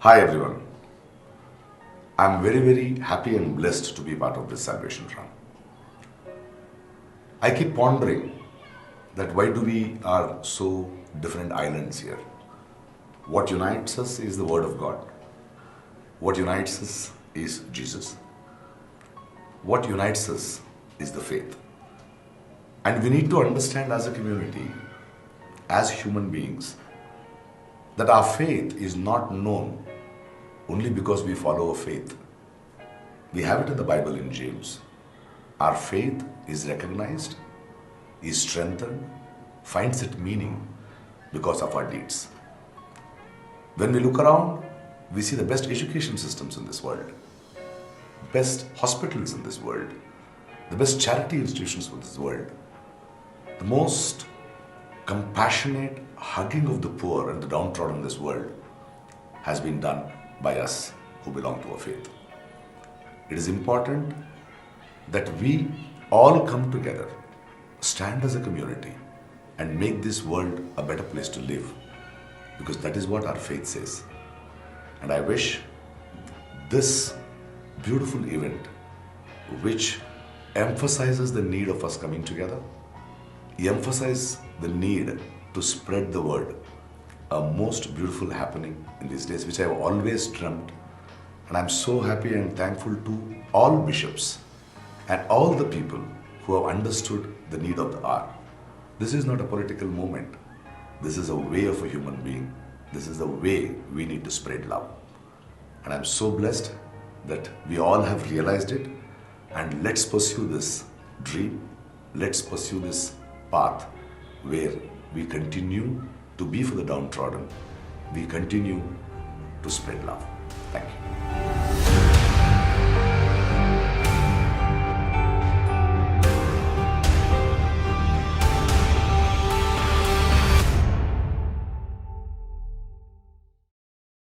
Hi everyone. I'm very happy and blessed to be part of this salvation run. I keep pondering that why do we are so different islands here? What unites us is the Word of God. What unites us is Jesus. What unites us is the faith. And we need to understand as a community, as human beings, that our faith is not known only because we follow a faith. We have it in the Bible in James. Our faith is recognized, is strengthened, finds its meaning because of our deeds. When we look around, we see the best education systems in this world, best hospitals in this world, the best charity institutions in this world, the most compassionate hugging of the poor and the downtrodden in this world has been done by us who belong to a faith. It is important that we all come together, stand as a community, and make this world a better place to live, because that is what our faith says. And I wish this beautiful event, which emphasizes the need of us coming together, emphasizes the need to spread the word, a most beautiful happening in these days, which I have always dreamt. And I'm so happy and thankful to all bishops and all the people who have understood the need of the hour. This is not a political movement. This is a way of a human being. This is the way we need to spread love. And I'm so blessed that we all have realized it. And let's pursue this dream. Let's pursue this path where we continue to be for the downtrodden. We continue to spread love. Thank you.